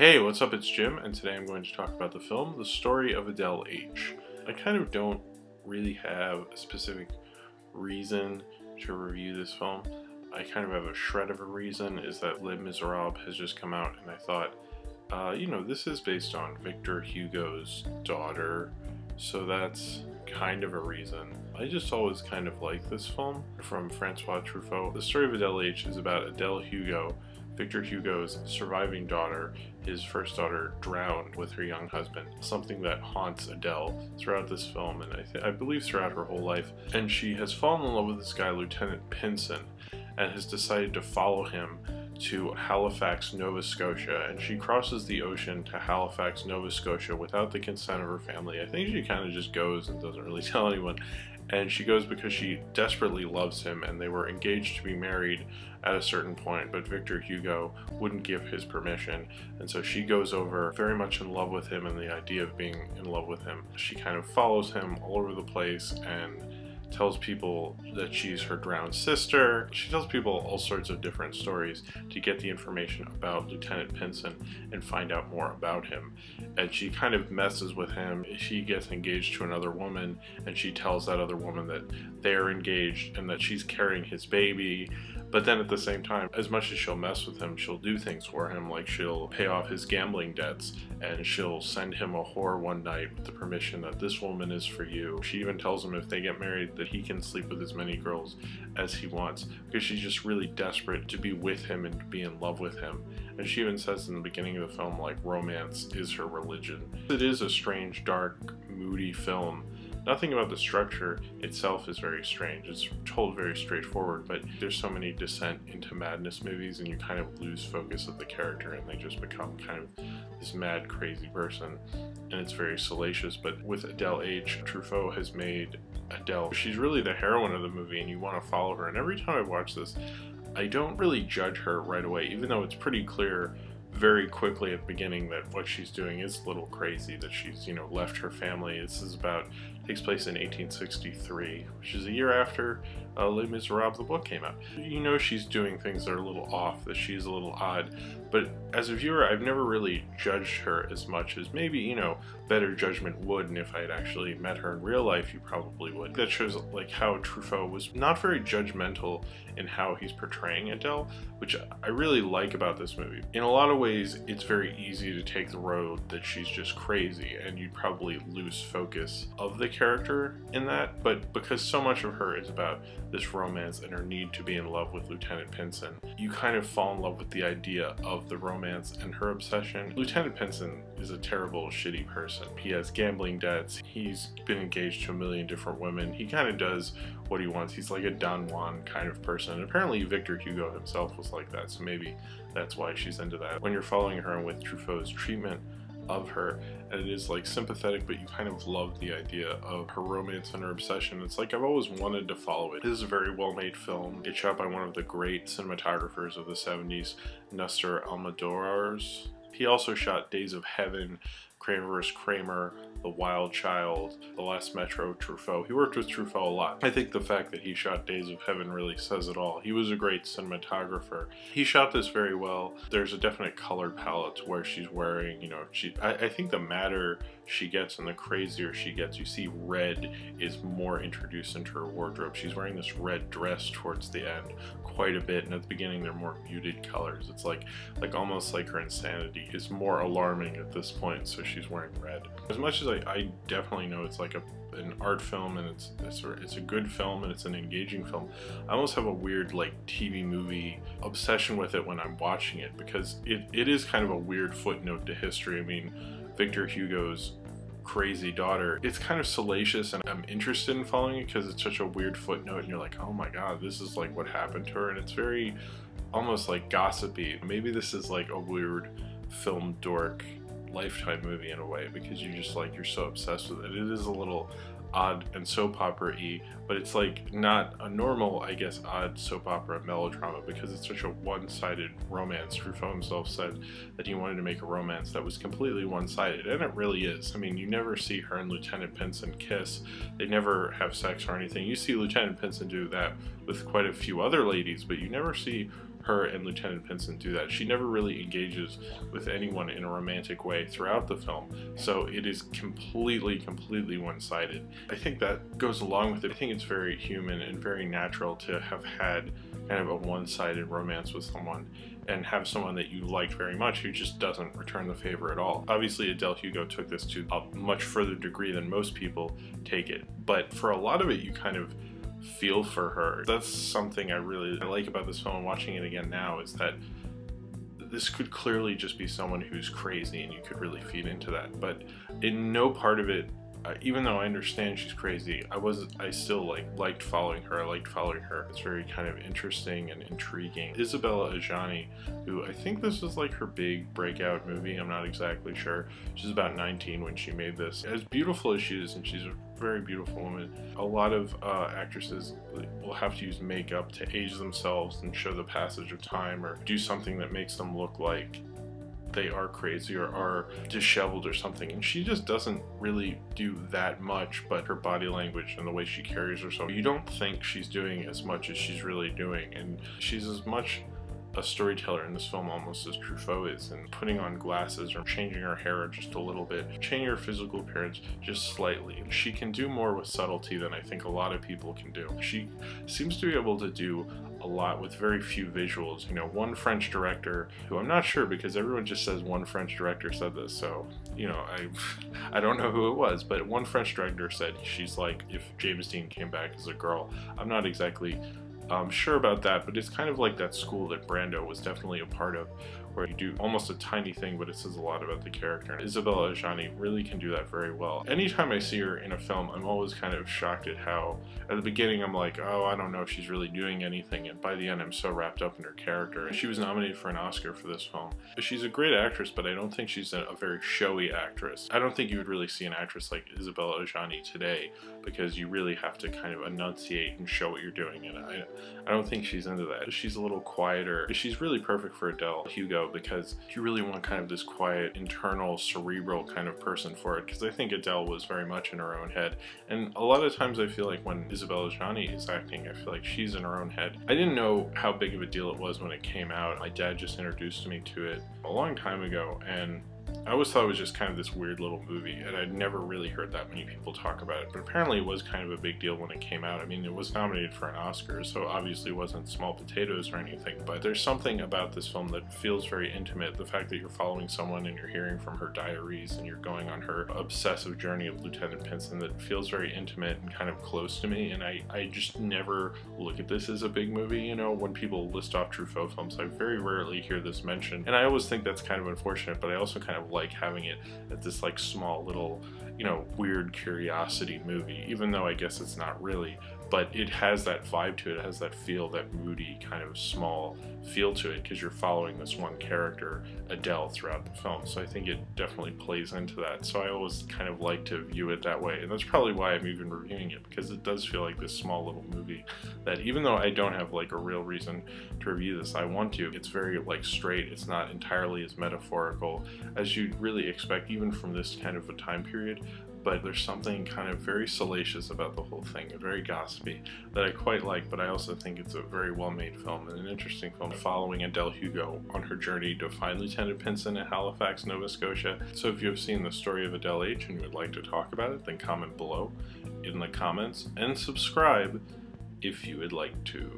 Hey, what's up? It's Jim, and today I'm going to talk about the film, The Story of Adele H. I kind of don't really have a specific reason to review this film. I kind of have a shred of a reason, is that Les Miserables has just come out, and I thought, this is based on Victor Hugo's daughter, so that's kind of a reason. I just always kind of like this film from Francois Truffaut. The Story of Adele H is about Adele Hugo, Victor Hugo's surviving daughter. His first daughter drowned with her young husband, something that haunts Adele throughout this film, and I believe throughout her whole life. And she has fallen in love with this guy, Lieutenant Pinson, and has decided to follow him to Halifax, Nova Scotia, and she crosses the ocean to Halifax, Nova Scotia without the consent of her family. I think she kind of just goes and doesn't really tell anyone. And she goes because she desperately loves him, and they were engaged to be married at a certain point, but Victor Hugo wouldn't give his permission, and so she goes over very much in love with him and the idea of being in love with him. She kind of follows him all over the place and tells people that she's her drowned sister. She tells people all sorts of different stories to get the information about Lieutenant Pinson and find out more about him. And she kind of messes with him. She gets engaged to another woman, and she tells that other woman that they're engaged and that she's carrying his baby. But then at the same time, as much as she'll mess with him, she'll do things for him, like she'll pay off his gambling debts, and she'll send him a whore one night with the permission that this woman is for you. She even tells him if they get married that he can sleep with as many girls as he wants, because she's just really desperate to be with him and to be in love with him. And she even says in the beginning of the film, like, romance is her religion. It is a strange, dark, moody film. Nothing about the structure itself is very strange. It's told very straightforward, but there's so many descent into madness movies, and you kind of lose focus of the character, and they just become kind of this mad, crazy person, and it's very salacious. But with Adele H, Truffaut has made Adele, she's really the heroine of the movie, and you want to follow her. And every time I watch this, I don't really judge her right away, even though it's pretty clear very quickly at the beginning that what she's doing is a little crazy, that she's, left her family. This is takes place in 1863, which is a year after Les Miserables, the book, came out. She's doing things that are a little off, that she's a little odd, but as a viewer, I've never really judged her as much as maybe, better judgment would, and if I had actually met her in real life, you probably would. That shows like how Truffaut was not very judgmental in how he's portraying Adele, which I really like about this movie. In a lot of ways, it's very easy to take the road that she's just crazy, and you'd probably lose focus of the character in that, but because so much of her is about this romance and her need to be in love with Lieutenant Pinson, you kind of fall in love with the idea of the romance and her obsession. Lieutenant Pinson is a terrible, shitty person. He has gambling debts, he's been engaged to a million different women, he kind of does what he wants. He's like a Don Juan kind of person, and apparently Victor Hugo himself was like that, so maybe that's why she's into that. When you're following her and with Truffaut's treatment of her, and it is like sympathetic, but you kind of love the idea of her romance and her obsession. It's like I've always wanted to follow it. This is a very well-made film. It's shot by one of the great cinematographers of the 70s, Nestor Almodóvar's. He also shot Days of Heaven, Kramer vs. Kramer, The Wild Child, The Last Metro, Truffaut. He worked with Truffaut a lot. I think the fact that he shot Days of Heaven really says it all. He was a great cinematographer. He shot this very well. There's a definite color palette to where she's wearing, I think the madder she gets and the crazier she gets, you see red is more introduced into her wardrobe. She's wearing this red dress towards the end quite a bit, and at the beginning they're more muted colors. It's like almost like her insanity is more alarming at this point, so she's wearing red. As much as I definitely know it's like an art film, and it's a good film, and it's an engaging film, I almost have a weird like TV movie obsession with it when I'm watching it, because it is kind of a weird footnote to history. I mean, Victor Hugo's crazy daughter, it's kind of salacious, and I'm interested in following it because it's such a weird footnote, and you're like, oh my god, this is like what happened to her, and it's very almost like gossipy. Maybe this is like a weird film dork Lifetime movie in a way, because you're so obsessed with it. It is a little odd and soap opera-y, but it's like not a normal, I guess, odd soap opera melodrama, because it's such a one-sided romance. Truffaut himself said that he wanted to make a romance that was completely one-sided, and it really is. I mean, you never see her and Lieutenant Pinson kiss. They never have sex or anything. You see Lieutenant Pinson do that with quite a few other ladies, but you never see her and Lieutenant Pinson do that. She never really engages with anyone in a romantic way throughout the film, so it is completely one-sided. I think that goes along with it. I think it's very human and very natural to have had kind of a one-sided romance with someone and have someone that you liked very much who just doesn't return the favor at all. Obviously, Adele Hugo took this to a much further degree than most people take it, but for a lot of it, you kind of feel for her. That's something I really like about this film, watching it again now, is that this could clearly just be someone who's crazy and you could really feed into that, but in no part of it, even though I understand she's crazy, I still liked following her. I liked following her. It's very kind of interesting and intriguing. Isabella Adjani, who I think this was like her big breakout movie, I'm not exactly sure. She's about 19 when she made this. As beautiful as she is, and she's a very beautiful woman, a lot of actresses will have to use makeup to age themselves and show the passage of time, or do something that makes them look like they are crazy or are disheveled or something, and she just doesn't really do that much, but her body language and the way she carries herself, you don't think she's doing as much as she's really doing, and she's as much a storyteller in this film almost as Truffaut is, and putting on glasses or changing her hair just a little bit, changing her physical appearance just slightly. She can do more with subtlety than I think a lot of people can do. She seems to be able to do a lot with very few visuals. You know, one French director, who I'm not sure because everyone just says one French director said this, so, you know, I don't know who it was, but one French director said she's like if James Dean came back as a girl. I'm not exactly sure about that, but it's kind of like that school that Brando was definitely a part of, where you do almost a tiny thing, but it says a lot about the character. And Isabella Adjani really can do that very well. Anytime I see her in a film, I'm always kind of shocked at how, at the beginning, I'm like, oh, I don't know if she's really doing anything, and by the end, I'm so wrapped up in her character. She was nominated for an Oscar for this film. She's a great actress, but I don't think she's a very showy actress. I don't think you would really see an actress like Isabella Adjani today, because you really have to kind of enunciate and show what you're doing, and I don't think she's into that. She's a little quieter. She's really perfect for Adele Hugo, because you really want kind of this quiet, internal, cerebral kind of person for it, because I think Adele was very much in her own head, and a lot of times I feel like when Isabella Adjani is acting, I feel like she's in her own head. I didn't know how big of a deal it was when it came out. My dad just introduced me to it a long time ago, and I always thought it was just kind of this weird little movie, and I'd never really heard that many people talk about it, but apparently it was kind of a big deal when it came out. I mean, it was nominated for an Oscar, so obviously it wasn't small potatoes or anything, but there's something about this film that feels very intimate. The fact that you're following someone and you're hearing from her diaries and you're going on her obsessive journey of Lieutenant Pinson, that feels very intimate and kind of close to me, and I just never look at this as a big movie. You know, when people list off Truffaut films, I very rarely hear this mentioned, and I always think that's kind of unfortunate, but I also kind of like having it at this like small little, you know, weird curiosity movie, even though I guess it's not really, but it has that vibe to it. It has that feel, that moody kind of small feel to it, because you're following this one character, Adele, throughout the film. So I think it definitely plays into that. So I always kind of like to view it that way, and that's probably why I'm even reviewing it, because it does feel like this small little movie that, even though I don't have like a real reason to review this, I want to. It's very like straight. It's not entirely as metaphorical as you'd really expect, even from this kind of a time period. But there's something kind of very salacious about the whole thing, very gossipy, that I quite like, but I also think it's a very well-made film and an interesting film following Adele Hugo on her journey to find Lieutenant Pinson at Halifax, Nova Scotia. So if you have seen The Story of Adele H and you would like to talk about it, then comment below in the comments, and subscribe if you would like to.